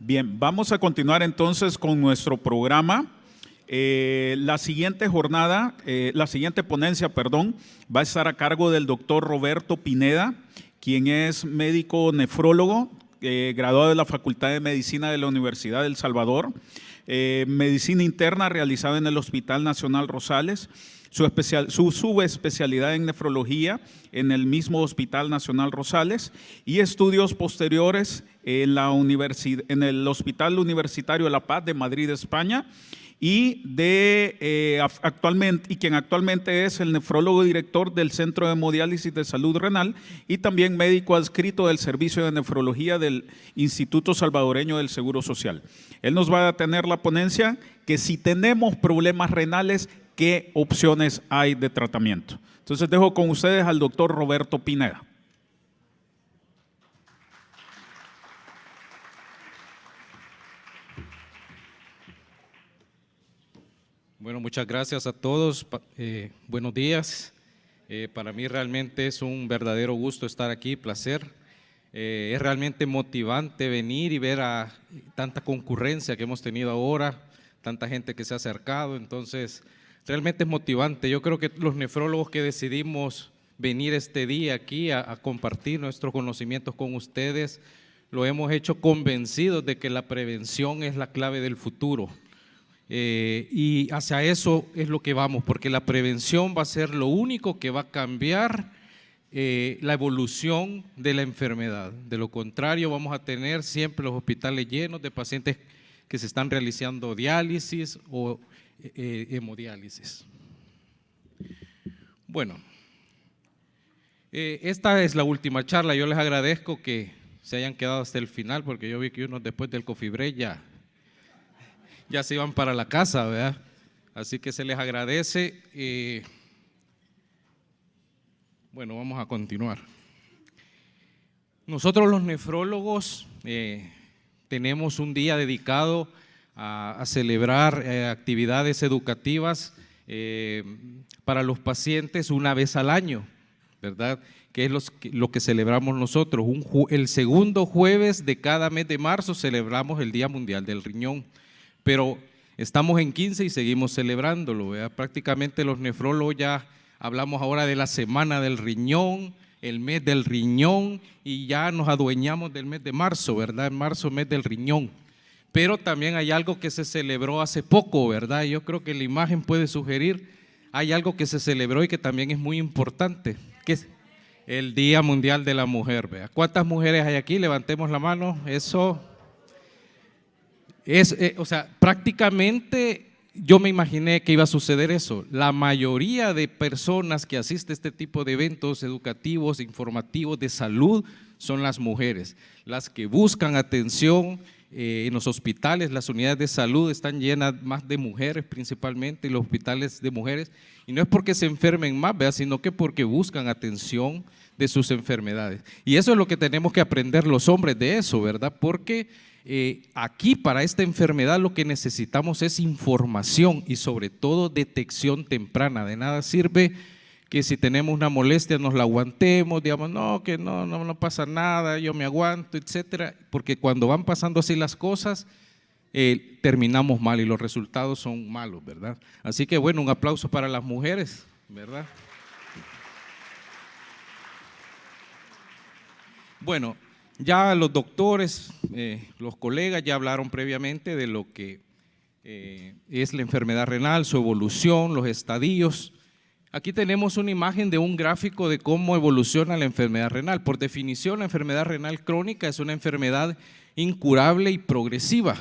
Bien, vamos a continuar entonces con nuestro programa. La siguiente ponencia, va a estar a cargo del doctor Roberto Pineda, quien es médico nefrólogo, graduado de la Facultad de Medicina de la Universidad de El Salvador, medicina interna realizada en el Hospital Nacional Rosales, su subespecialidad en nefrología en el mismo Hospital Nacional Rosales y estudios posteriores en el Hospital Universitario La Paz de Madrid, España, y quien actualmente es el nefrólogo director del Centro de Hemodiálisis de Salud Renal y también médico adscrito del Servicio de Nefrología del Instituto Salvadoreño del Seguro Social. Él nos va a tener la ponencia que si tenemos problemas renales, ¿qué opciones hay de tratamiento? Entonces dejo con ustedes al doctor Roberto Pineda. Bueno, muchas gracias a todos. Buenos días. Para mí realmente es un verdadero gusto estar aquí, placer. Es realmente motivante venir y ver a tanta concurrencia que hemos tenido ahora, tanta gente que se ha acercado, entonces realmente es motivante. Yo creo que los nefrólogos que decidimos venir este día aquí a compartir nuestros conocimientos con ustedes, lo hemos hecho convencidos de que la prevención es la clave del futuro. Y hacia eso es lo que vamos, porque la prevención va a ser lo único que va a cambiar la evolución de la enfermedad. De lo contrario, vamos a tener siempre los hospitales llenos de pacientes que se están realizando diálisis o hemodiálisis. Bueno, esta es la última charla. Yo les agradezco que se hayan quedado hasta el final, porque yo vi que unos después del coffee break ya se iban para la casa, ¿verdad? Así que se les agradece. Bueno, vamos a continuar. Nosotros los nefrólogos tenemos un día dedicado a celebrar actividades educativas para los pacientes una vez al año, ¿verdad? Que es lo que celebramos nosotros. El segundo jueves de cada mes de marzo celebramos el Día Mundial del Riñón. Pero estamos en 15 y seguimos celebrándolo, ¿verdad? Prácticamente los nefrólogos ya hablamos ahora de la semana del riñón, el mes del riñón, y ya nos adueñamos del mes de marzo, ¿verdad? En marzo, mes del riñón. Pero también hay algo que se celebró hace poco, ¿verdad? Yo creo que la imagen puede sugerir, hay algo que se celebró y que también es muy importante, que es el Día Mundial de la Mujer, ¿verdad? ¿Cuántas mujeres hay aquí? Levantemos la mano, eso. O sea, prácticamente yo me imaginé que iba a suceder eso. La mayoría de personas que asisten a este tipo de eventos educativos, informativos, de salud, son las mujeres. Las que buscan atención en los hospitales, las unidades de salud están llenas más de mujeres principalmente, los hospitales de mujeres. Y no es porque se enfermen más, ¿verdad? Sino que porque buscan atención de sus enfermedades. Y eso es lo que tenemos que aprender los hombres de eso, ¿verdad? Porque aquí para esta enfermedad lo que necesitamos es información y sobre todo detección temprana. De nada sirve que si tenemos una molestia nos la aguantemos, digamos no pasa nada, yo me aguanto, etcétera, porque cuando van pasando así las cosas terminamos mal y los resultados son malos, ¿verdad? Así que bueno, un aplauso para las mujeres, ¿verdad? Bueno, ya los doctores, los colegas ya hablaron previamente de lo que es la enfermedad renal, su evolución, los estadios. Aquí tenemos una imagen de un gráfico de cómo evoluciona la enfermedad renal. Por definición, la enfermedad renal crónica es una enfermedad incurable y progresiva,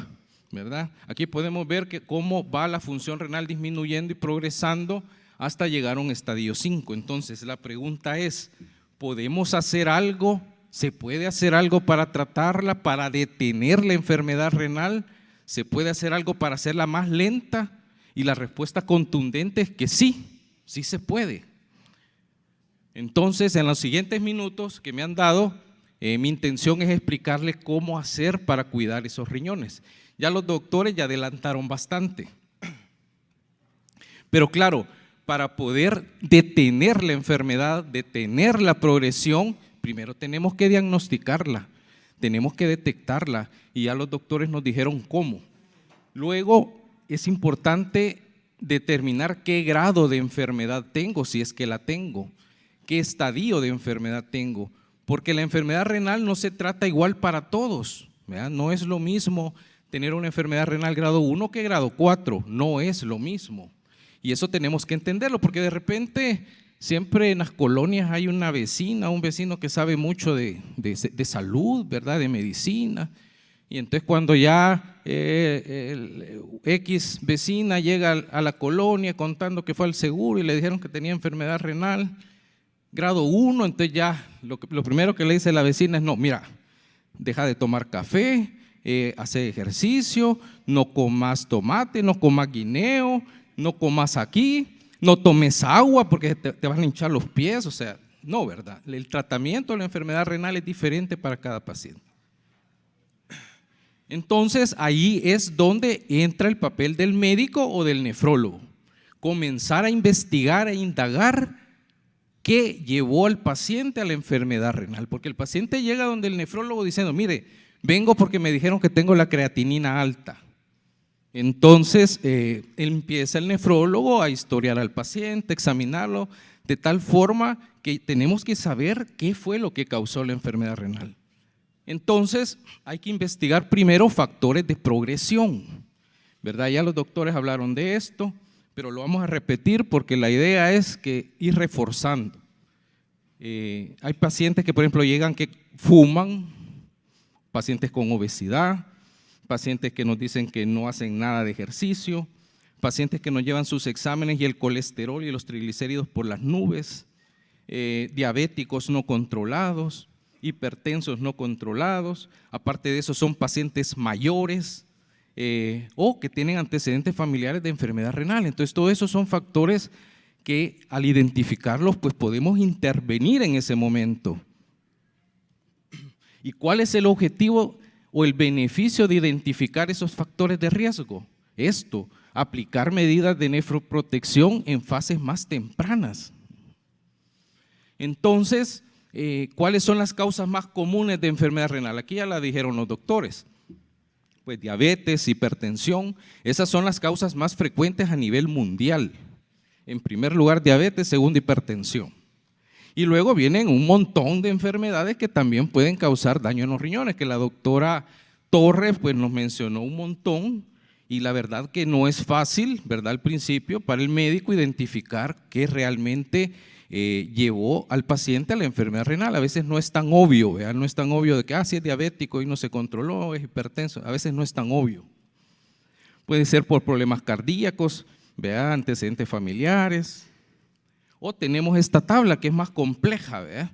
¿verdad? Aquí podemos ver que cómo va la función renal disminuyendo y progresando hasta llegar a un estadio 5. Entonces, la pregunta es, ¿podemos hacer algo? ¿Se puede hacer algo para tratarla, para detener la enfermedad renal? ¿Se puede hacer algo para hacerla más lenta? Y la respuesta contundente es que sí se puede. Entonces, en los siguientes minutos que me han dado, mi intención es explicarles cómo hacer para cuidar esos riñones. Ya los doctores ya adelantaron bastante. Pero claro, para poder detener la enfermedad, detener la progresión, primero tenemos que diagnosticarla. tenemos que detectarla y ya los doctores nos dijeron cómo. Luego es importante determinar qué grado de enfermedad tengo, si es que la tengo, qué estadio de enfermedad tengo, porque la enfermedad renal no se trata igual para todos, ¿verdad? No es lo mismo tener una enfermedad renal grado 1 que grado 4, no es lo mismo. Y eso tenemos que entenderlo, porque de repente siempre en las colonias hay una vecina, un vecino que sabe mucho de salud, ¿verdad? De medicina. Y entonces cuando ya el X vecina llega a la colonia contando que fue al seguro y le dijeron que tenía enfermedad renal, grado 1, entonces ya lo primero que le dice la vecina es: no, mira, deja de tomar café, hace ejercicio, no comas tomate, no comas guineo, no comas aquí, no tomes agua porque te van a hinchar los pies. O sea, no, ¿verdad? El tratamiento de la enfermedad renal es diferente para cada paciente. Entonces ahí es donde entra el papel del médico o del nefrólogo, comenzar a investigar e indagar qué llevó al paciente a la enfermedad renal, porque el paciente llega donde el nefrólogo diciendo: mire, vengo porque me dijeron que tengo la creatinina alta. Entonces empieza el nefrólogo a historiar al paciente, examinarlo de tal forma que tenemos que saber qué fue lo que causó la enfermedad renal. Entonces hay que investigar primero factores de progresión, ¿verdad? Ya los doctores hablaron de esto, pero lo vamos a repetir porque la idea es que ir reforzando. Hay pacientes que, por ejemplo, llegan que fuman, pacientes con obesidad, pacientes que nos dicen que no hacen nada de ejercicio, pacientes que nos llevan sus exámenes y el colesterol y los triglicéridos por las nubes, diabéticos no controlados, hipertensos no controlados. Aparte de eso, son pacientes mayores o que tienen antecedentes familiares de enfermedad renal. Entonces, todos esos son factores que al identificarlos, pues podemos intervenir en ese momento. ¿Y cuál es el objetivo o el beneficio de identificar esos factores de riesgo? Esto, aplicar medidas de nefroprotección en fases más tempranas. Entonces, ¿cuáles son las causas más comunes de enfermedad renal? Aquí ya la dijeron los doctores. Pues diabetes, hipertensión, esas son las causas más frecuentes a nivel mundial. En primer lugar, diabetes, segundo, hipertensión. Y luego vienen un montón de enfermedades que también pueden causar daño en los riñones, que la doctora Torres pues nos mencionó un montón, y la verdad que no es fácil, ¿verdad? Al principio para el médico identificar qué realmente llevó al paciente a la enfermedad renal. A veces no es tan obvio, ¿verdad? No es tan obvio de que si es diabético y no se controló, es hipertenso. A veces no es tan obvio. Puede ser por problemas cardíacos, ¿verdad? Antecedentes familiares. O tenemos esta tabla que es más compleja, ¿verdad?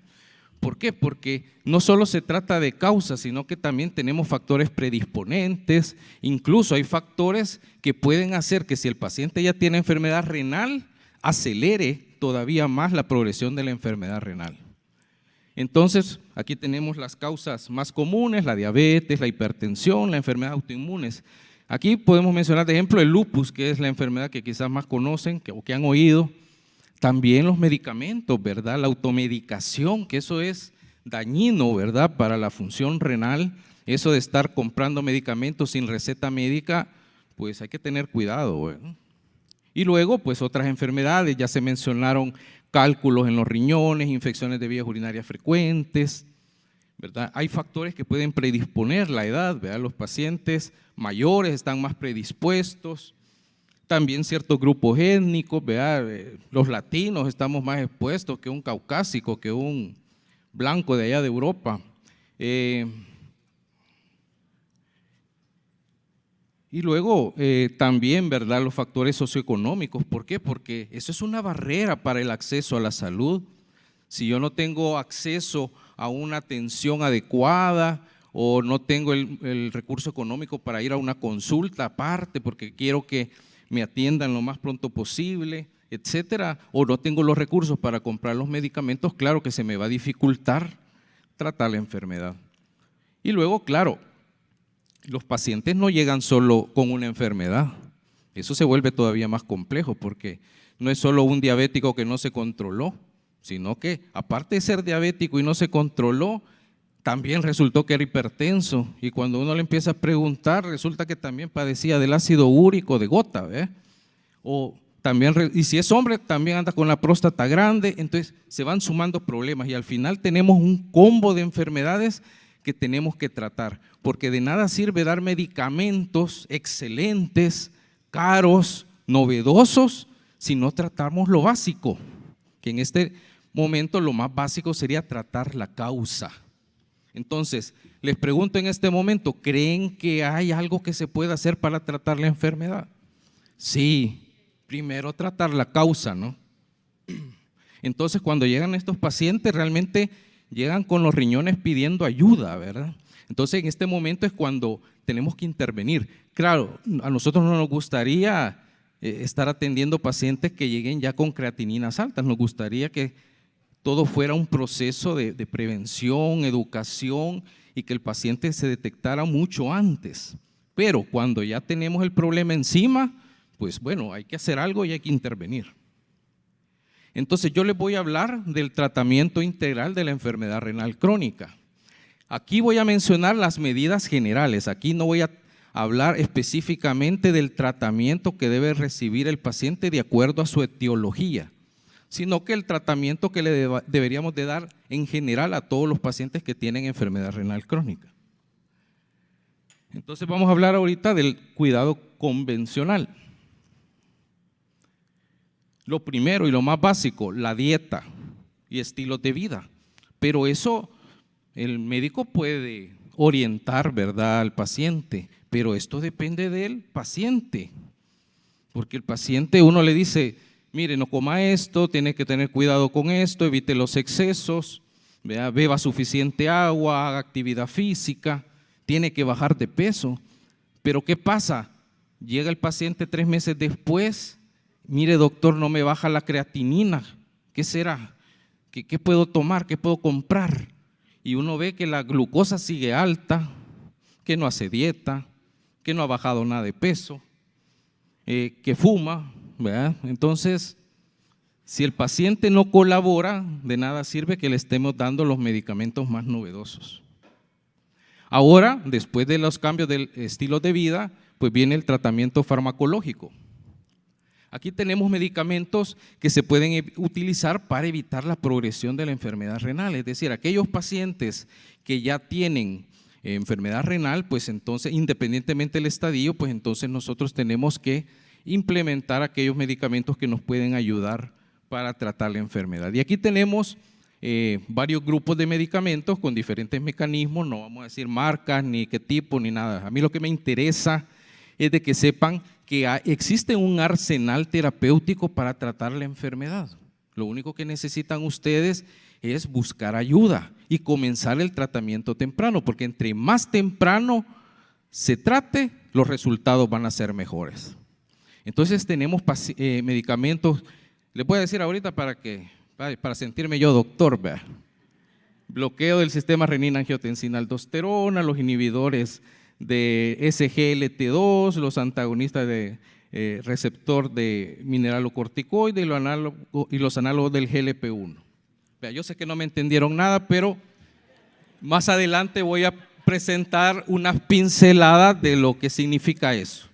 ¿Por qué? Porque no solo se trata de causas, sino que también tenemos factores predisponentes. Incluso hay factores que pueden hacer que si el paciente ya tiene enfermedad renal, acelere todavía más la progresión de la enfermedad renal. Entonces, aquí tenemos las causas más comunes: la diabetes, la hipertensión, la enfermedad autoinmunes. Aquí podemos mencionar, de ejemplo, el lupus, que es la enfermedad que quizás más conocen o que han oído. También los medicamentos, ¿verdad? La automedicación, que eso es dañino, ¿verdad? Para la función renal. Eso de estar comprando medicamentos sin receta médica, pues hay que tener cuidado, ¿verdad? Y luego, pues otras enfermedades, ya se mencionaron cálculos en los riñones, infecciones de vías urinarias frecuentes, ¿verdad? Hay factores que pueden predisponer la edad, ¿verdad? Los pacientes mayores están más predispuestos. También ciertos grupos étnicos, ¿verdad? Los latinos estamos más expuestos que un caucásico, que un blanco de allá de Europa. Y luego también, ¿verdad? Los factores socioeconómicos. ¿Por qué? Porque eso es una barrera para el acceso a la salud. Si yo no tengo acceso a una atención adecuada o no tengo el recurso económico para ir a una consulta aparte porque quiero que me atiendan lo más pronto posible, etcétera, o no tengo los recursos para comprar los medicamentos, claro que se me va a dificultar tratar la enfermedad. Y luego, claro, los pacientes no llegan solo con una enfermedad. Eso se vuelve todavía más complejo porque no es solo un diabético que no se controló, sino que aparte de ser diabético y no se controló, también resultó que era hipertenso, y cuando uno le empieza a preguntar, resulta que también padecía del ácido úrico de gota, ¿ve? O también, y si es hombre, también anda con la próstata grande. Entonces se van sumando problemas y al final tenemos un combo de enfermedades que tenemos que tratar, porque de nada sirve dar medicamentos excelentes, caros, novedosos, si no tratamos lo básico, que en este momento lo más básico sería tratar la causa. Entonces, les pregunto en este momento, ¿creen que hay algo que se pueda hacer para tratar la enfermedad? Sí, primero tratar la causa, ¿no? Entonces, cuando llegan estos pacientes, realmente llegan con los riñones pidiendo ayuda, ¿verdad? Entonces, en este momento es cuando tenemos que intervenir. Claro, a nosotros no nos gustaría estar atendiendo pacientes que lleguen ya con creatininas altas, nos gustaría que todo fuera un proceso de prevención, educación y que el paciente se detectara mucho antes. Pero cuando ya tenemos el problema encima, pues bueno, hay que hacer algo y hay que intervenir. Entonces yo les voy a hablar del tratamiento integral de la enfermedad renal crónica. Aquí voy a mencionar las medidas generales, aquí no voy a hablar específicamente del tratamiento que debe recibir el paciente de acuerdo a su etiología, sino que el tratamiento que le deberíamos de dar en general a todos los pacientes que tienen enfermedad renal crónica. Entonces vamos a hablar ahorita del cuidado convencional. Lo primero y lo más básico, la dieta y estilos de vida, pero eso el médico puede orientar, ¿verdad?, al paciente, pero esto depende del paciente, porque el paciente uno le dice, mire, no coma esto, tiene que tener cuidado con esto, evite los excesos, ¿verdad?, beba suficiente agua, haga actividad física, tiene que bajar de peso. Pero ¿qué pasa? Llega el paciente 3 meses después, mire doctor, no me baja la creatinina, ¿qué será? ¿Qué puedo tomar? ¿Qué puedo comprar? Y uno ve que la glucosa sigue alta, que no hace dieta, que no ha bajado nada de peso, que fuma, ¿verdad? Entonces, si el paciente no colabora, de nada sirve que le estemos dando los medicamentos más novedosos. Ahora, después de los cambios del estilo de vida, pues viene el tratamiento farmacológico. Aquí tenemos medicamentos que se pueden utilizar para evitar la progresión de la enfermedad renal, es decir, aquellos pacientes que ya tienen enfermedad renal, pues entonces, independientemente del estadio, pues entonces nosotros tenemos que implementar aquellos medicamentos que nos pueden ayudar para tratar la enfermedad. Y aquí tenemos varios grupos de medicamentos con diferentes mecanismos, no vamos a decir marcas, ni qué tipo, ni nada. A mí lo que me interesa es de que sepan que existe un arsenal terapéutico para tratar la enfermedad. Lo único que necesitan ustedes es buscar ayuda y comenzar el tratamiento temprano, porque entre más temprano se trate, los resultados van a ser mejores. Entonces tenemos medicamentos, les voy a decir ahorita para sentirme yo doctor, ¿verdad? Bloqueo del sistema renina-angiotensina-aldosterona, los inhibidores de SGLT2, los antagonistas de receptor de mineralocorticoide y los análogos del GLP-1. Yo sé que no me entendieron nada, pero más adelante voy a presentar unas pinceladas de lo que significa eso.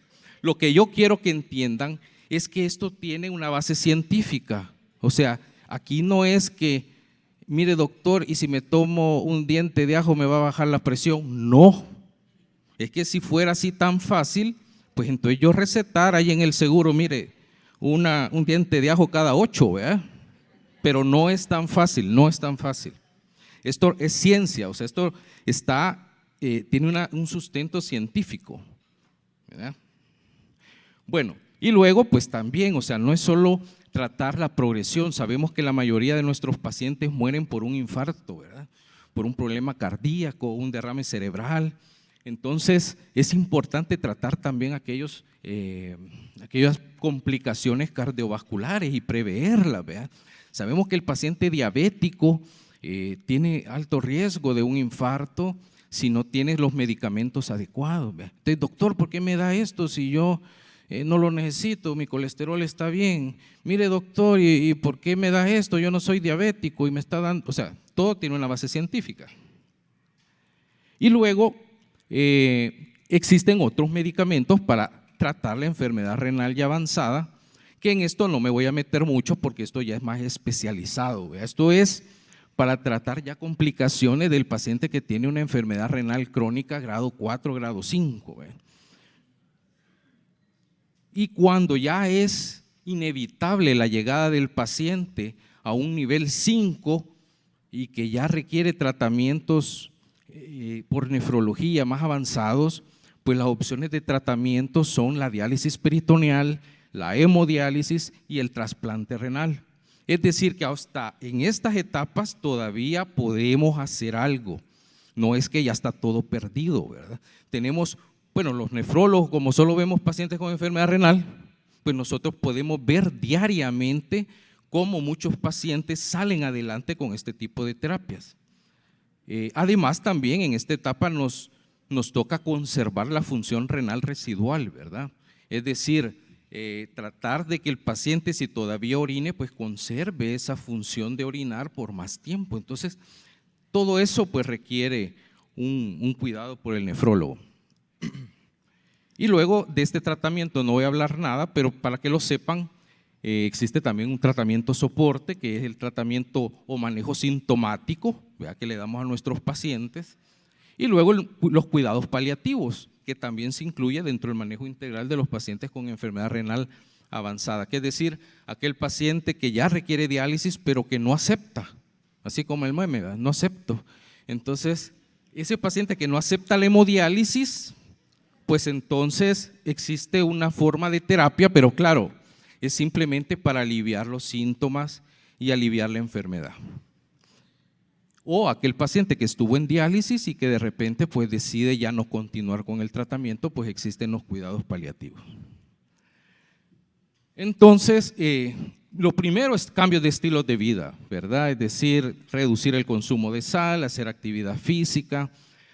Lo que yo quiero que entiendan es que esto tiene una base científica. O sea, aquí no es que, mire doctor, y si me tomo un diente de ajo me va a bajar la presión. No, es que si fuera así tan fácil, pues entonces yo recetara ahí en el seguro, mire, un diente de ajo cada 8, ¿verdad? Pero no es tan fácil, no es tan fácil. Esto es ciencia, o sea, esto tiene un sustento científico, ¿verdad? Bueno, y luego pues también, o sea, no es solo tratar la progresión, sabemos que la mayoría de nuestros pacientes mueren por un infarto, ¿verdad?, por un problema cardíaco, un derrame cerebral. Entonces es importante tratar también aquellas complicaciones cardiovasculares y preverlas, ¿verdad? Sabemos que el paciente diabético tiene alto riesgo de un infarto si no tiene los medicamentos adecuados, ¿verdad? Entonces, doctor, ¿por qué me da esto si yo no lo necesito, mi colesterol está bien? Mire doctor, ¿y por qué me da esto? Yo no soy diabético y me está dando, o sea, todo tiene una base científica. Y luego existen otros medicamentos para tratar la enfermedad renal ya avanzada, que en esto no me voy a meter mucho porque esto ya es más especializado, ¿verdad? Esto es para tratar ya complicaciones del paciente que tiene una enfermedad renal crónica grado 4, grado 5. ¿Verdad? Y cuando ya es inevitable la llegada del paciente a un nivel 5 y que ya requiere tratamientos por nefrología más avanzados, pues las opciones de tratamiento son la diálisis peritoneal, la hemodiálisis y el trasplante renal. Es decir, que hasta en estas etapas todavía podemos hacer algo. No es que ya está todo perdido, ¿verdad? Tenemos, bueno, los nefrólogos, como solo vemos pacientes con enfermedad renal, pues nosotros podemos ver diariamente cómo muchos pacientes salen adelante con este tipo de terapias. Además, también en esta etapa nos toca conservar la función renal residual, ¿verdad? Es decir, tratar de que el paciente, si todavía orine, pues conserve esa función de orinar por más tiempo. Entonces, todo eso pues requiere un cuidado por el nefrólogo. Y luego de este tratamiento no voy a hablar nada, pero para que lo sepan, existe también un tratamiento soporte, que es el tratamiento o manejo sintomático, ¿verdad?, que le damos a nuestros pacientes. Y luego los cuidados paliativos, que también se incluye dentro del manejo integral de los pacientes con enfermedad renal avanzada, que es decir, aquel paciente que ya requiere diálisis pero que no acepta, así como el meme, ¿verdad? No acepto. Entonces, ese paciente que no acepta la hemodiálisis, pues entonces existe una forma de terapia, pero claro, es simplemente para aliviar los síntomas y aliviar la enfermedad. O aquel paciente que estuvo en diálisis y que de repente pues decide ya no continuar con el tratamiento, pues existen los cuidados paliativos. Entonces, lo primero es cambios de estilo de vida, ¿verdad? Es decir, reducir el consumo de sal, hacer actividad física,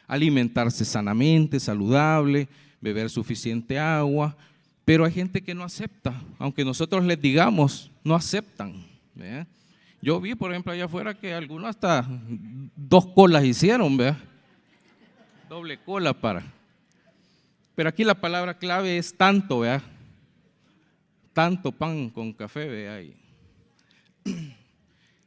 alimentarse sanamente, saludable, beber suficiente agua, pero hay gente que no acepta, aunque nosotros les digamos, no aceptan, ¿verdad? Yo vi, por ejemplo, allá afuera que algunos hasta 2 colas hicieron, ¿verdad? Doble cola para. Pero aquí la palabra clave es tanto, ¿verdad? Tanto pan con café, ¿verdad?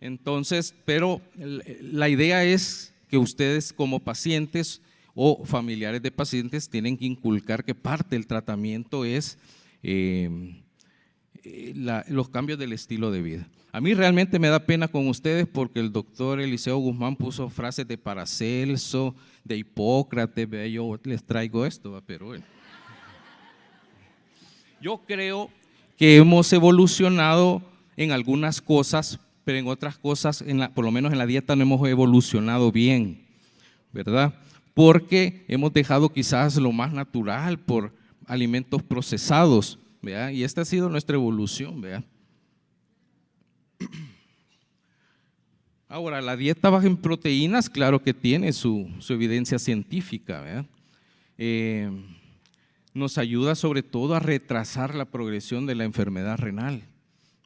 Entonces, pero la idea es que ustedes como pacientes o familiares de pacientes tienen que inculcar que parte del tratamiento es los cambios del estilo de vida. A mí realmente me da pena con ustedes porque el doctor Eliseo Guzmán puso frases de Paracelso, de Hipócrates, yo les traigo esto, pero bueno. Yo creo que hemos evolucionado en algunas cosas, pero en otras cosas, por lo menos en la dieta no hemos evolucionado bien, ¿verdad? Porque hemos dejado quizás lo más natural por alimentos procesados, ¿verdad? Y esta ha sido nuestra evolución, ¿verdad? Ahora, la dieta baja en proteínas, claro que tiene su evidencia científica, ¿verdad? Nos ayuda sobre todo a retrasar la progresión de la enfermedad renal,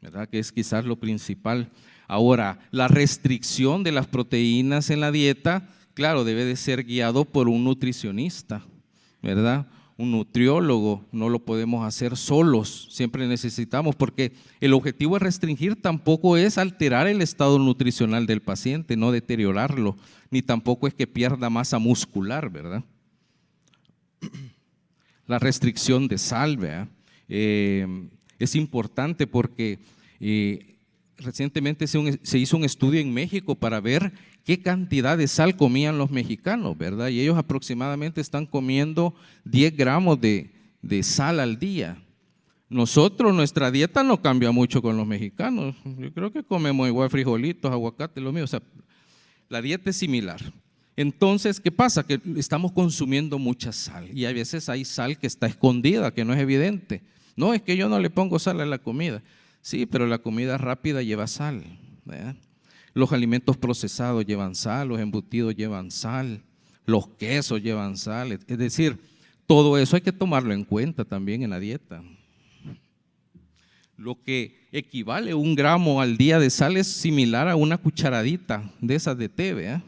¿verdad?, que es quizás lo principal. Ahora, la restricción de las proteínas en la dieta, claro, debe de ser guiado por un nutricionista, ¿verdad?, un nutriólogo, no lo podemos hacer solos, siempre necesitamos, porque el objetivo de restringir tampoco es alterar el estado nutricional del paciente, no deteriorarlo, ni tampoco es que pierda masa muscular, ¿verdad? La restricción de sal, ¿verdad? Es importante porque recientemente se hizo un estudio en México para ver qué cantidad de sal comían los mexicanos, ¿verdad? Y ellos aproximadamente están comiendo 10 gramos de sal al día. Nosotros, nuestra dieta no cambia mucho con los mexicanos. Yo creo que comemos igual frijolitos, aguacate, lo mío. O sea, la dieta es similar. Entonces, ¿qué pasa? Que estamos consumiendo mucha sal y a veces hay sal que está escondida, que no es evidente. No, es que yo no le pongo sal a la comida. Sí, pero la comida rápida lleva sal, ¿verdad? Los alimentos procesados llevan sal, los embutidos llevan sal, los quesos llevan sal. Es decir, todo eso hay que tomarlo en cuenta también en la dieta. Lo que equivale a 1 gramo al día de sal es similar a una cucharadita de esas de té, ¿verdad?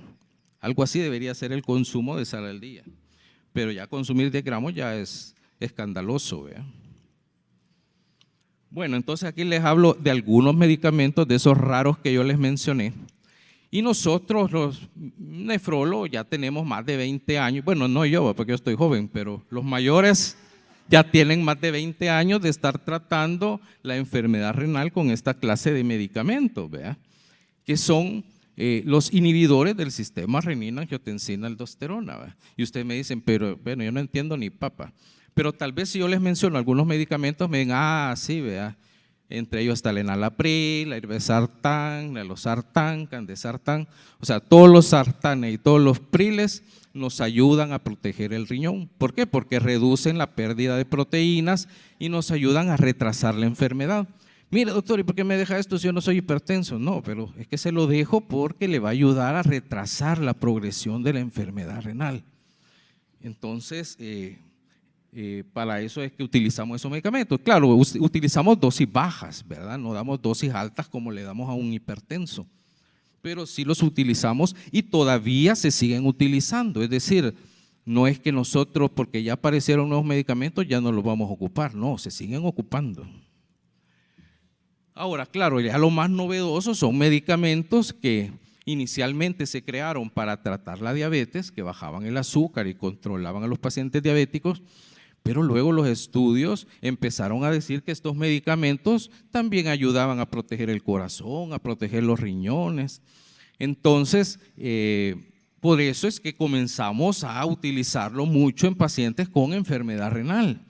Algo así debería ser el consumo de sal al día. Pero ya consumir 10 gramos ya es escandaloso, ¿vea? Bueno, entonces aquí les hablo de algunos medicamentos, de esos raros que yo les mencioné. Y nosotros, los nefrólogos, ya tenemos más de 20 años. Bueno, no yo, porque yo estoy joven, pero los mayores ya tienen más de 20 años de estar tratando la enfermedad renal con esta clase de medicamentos, ¿vea? Que son los inhibidores del sistema renina-angiotensina-aldosterona, ¿vea? Y ustedes me dicen, pero bueno, yo no entiendo ni papa. Pero tal vez si yo les menciono algunos medicamentos, me digan, sí, vea, entre ellos está el enalapril, la irbesartán, la losartán, candesartán, o sea, todos los sartanes y todos los priles nos ayudan a proteger el riñón. ¿Por qué? Porque reducen la pérdida de proteínas y nos ayudan a retrasar la enfermedad. Mire, doctor, ¿y por qué me deja esto si yo no soy hipertenso? No, pero es que se lo dejo porque le va a ayudar a retrasar la progresión de la enfermedad renal. Entonces, para eso es que utilizamos esos medicamentos. Claro, utilizamos dosis bajas, ¿verdad? No damos dosis altas como le damos a un hipertenso, pero sí los utilizamos y todavía se siguen utilizando. Es decir, no es que nosotros, porque ya aparecieron nuevos medicamentos, ya no los vamos a ocupar, no, se siguen ocupando. Ahora, claro, ya lo más novedoso son medicamentos que inicialmente se crearon para tratar la diabetes, que bajaban el azúcar y controlaban a los pacientes diabéticos, pero luego los estudios empezaron a decir que estos medicamentos también ayudaban a proteger el corazón, a proteger los riñones. Entonces, por eso es que comenzamos a utilizarlo mucho en pacientes con enfermedad renal,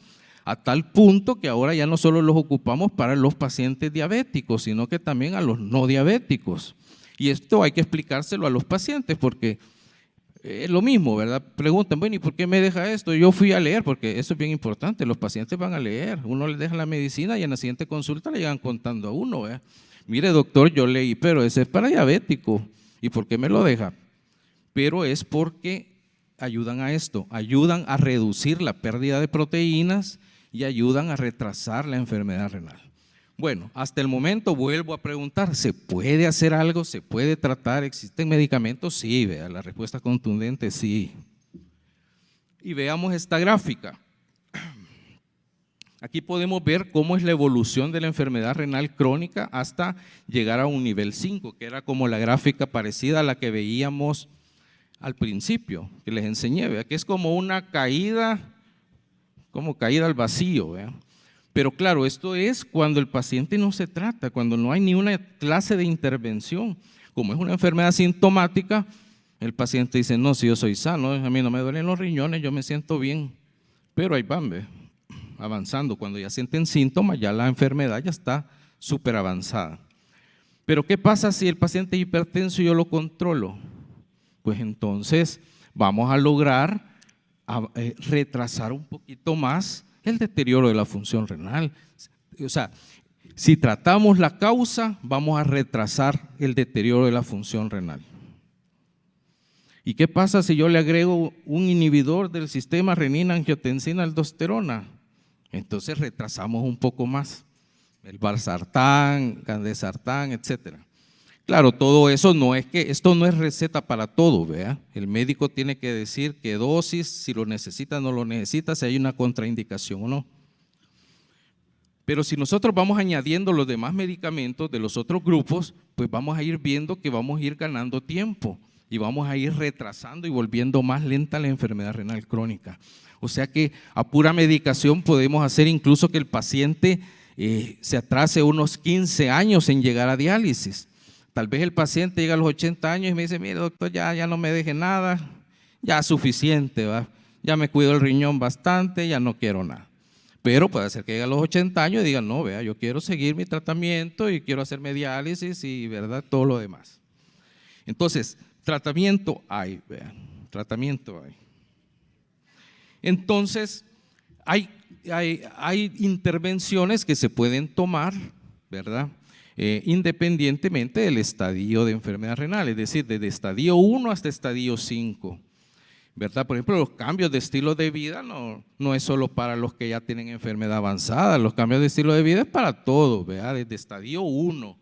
a tal punto que ahora ya no solo los ocupamos para los pacientes diabéticos, sino que también a los no diabéticos. Y esto hay que explicárselo a los pacientes porque es lo mismo, ¿verdad? Preguntan, bueno, ¿y por qué me deja esto? Yo fui a leer, porque eso es bien importante, los pacientes van a leer, uno les deja la medicina y en la siguiente consulta le llegan contando a uno, ¿verdad? Mire, doctor, yo leí, pero ese es para diabético, ¿y por qué me lo deja? Pero es porque ayudan a esto, ayudan a reducir la pérdida de proteínas y ayudan a retrasar la enfermedad renal. Bueno, hasta el momento vuelvo a preguntar, ¿se puede hacer algo? ¿Se puede tratar? ¿Existen medicamentos? Sí, vea, la respuesta contundente, sí. Y veamos esta gráfica. Aquí podemos ver cómo es la evolución de la enfermedad renal crónica hasta llegar a un nivel 5, que era como la gráfica parecida a la que veíamos al principio, que les enseñé, ¿vea? Que es como una caída, como caída al vacío, ¿vea? Pero claro, esto es cuando el paciente no se trata, cuando no hay ni una clase de intervención. Como es una enfermedad sintomática, el paciente dice, no, si yo soy sano, a mí no me duelen los riñones, yo me siento bien. Pero ahí van, ¿ve? Avanzando, cuando ya sienten síntomas, ya la enfermedad ya está súper avanzada. Pero ¿qué pasa si el paciente es hipertenso y yo lo controlo? Pues entonces vamos a lograr retrasar un poquito más el deterioro de la función renal. O sea, si tratamos la causa, vamos a retrasar el deterioro de la función renal. ¿Y qué pasa si yo le agrego un inhibidor del sistema renina-angiotensina-aldosterona? Entonces retrasamos un poco más, el valsartán, candesartán, etcétera. Claro, todo eso no es que, esto no es receta para todo, ¿vea? El médico tiene que decir qué dosis, si lo necesita o no lo necesita, si hay una contraindicación o no. Pero si nosotros vamos añadiendo los demás medicamentos de los otros grupos, pues vamos a ir viendo que vamos a ir ganando tiempo y vamos a ir retrasando y volviendo más lenta la enfermedad renal crónica. O sea que a pura medicación podemos hacer incluso que el paciente se atrase unos 15 años en llegar a diálisis. Tal vez el paciente llega a los 80 años y me dice, mire doctor, ya no me deje nada, ya es suficiente, ¿va? Ya me cuido el riñón bastante, ya no quiero nada. Pero puede ser que llegue a los 80 años y diga, no, vea, yo quiero seguir mi tratamiento y quiero hacerme diálisis y verdad, todo lo demás. Entonces, tratamiento hay, vean, tratamiento hay. Entonces, hay intervenciones que se pueden tomar, ¿verdad? Independientemente del estadio de enfermedad renal, es decir, desde estadio 1 hasta estadio 5, ¿verdad? Por ejemplo, los cambios de estilo de vida no es solo para los que ya tienen enfermedad avanzada, los cambios de estilo de vida es para todos, ¿verdad? Desde estadio 1,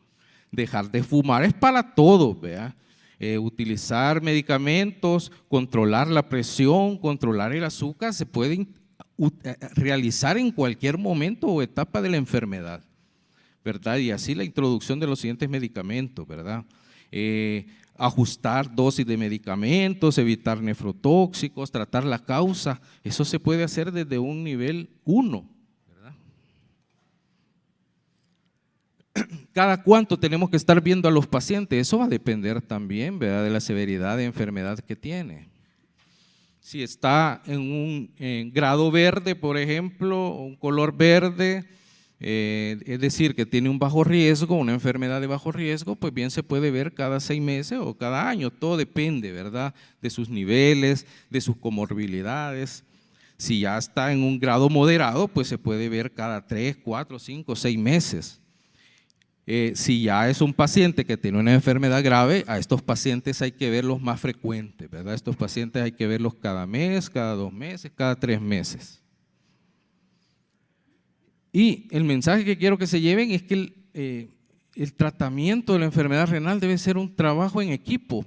dejar de fumar es para todos, ¿verdad? Utilizar medicamentos, controlar la presión, controlar el azúcar, se pueden realizar en cualquier momento o etapa de la enfermedad, ¿verdad? Y así la introducción de los siguientes medicamentos, ¿verdad? Ajustar dosis de medicamentos, evitar nefrotóxicos, tratar la causa, eso se puede hacer desde un nivel 1, ¿verdad? ¿Cada cuánto tenemos que estar viendo a los pacientes? Eso va a depender también, ¿verdad?, de la severidad de enfermedad que tiene. Si está en un grado verde, por ejemplo, un color verde, es decir, que tiene un bajo riesgo, una enfermedad de bajo riesgo, pues bien se puede ver cada 6 meses o cada año, todo depende, ¿verdad?, de sus niveles, de sus comorbilidades. Si ya está en un grado moderado, pues se puede ver cada 3, 4, 5, 6 meses. Si ya es un paciente que tiene una enfermedad grave, a estos pacientes hay que verlos más frecuentes, ¿verdad? Estos pacientes hay que verlos cada mes, cada 2 meses, cada 3 meses. Y el mensaje que quiero que se lleven es que el tratamiento de la enfermedad renal debe ser un trabajo en equipo.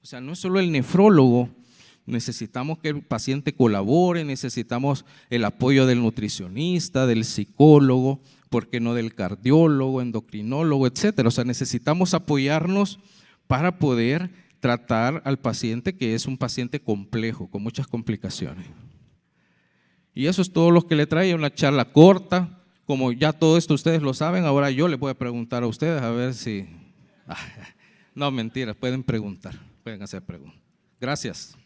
O sea, no es solo el nefrólogo, necesitamos que el paciente colabore, necesitamos el apoyo del nutricionista, del psicólogo, ¿por qué no del cardiólogo, endocrinólogo, etcétera? O sea, necesitamos apoyarnos para poder tratar al paciente, que es un paciente complejo, con muchas complicaciones. Y eso es todo lo que le trae, una charla corta. Como ya todo esto ustedes lo saben, ahora yo les voy a preguntar a ustedes a ver si… No, mentiras, pueden preguntar, pueden hacer preguntas. Gracias.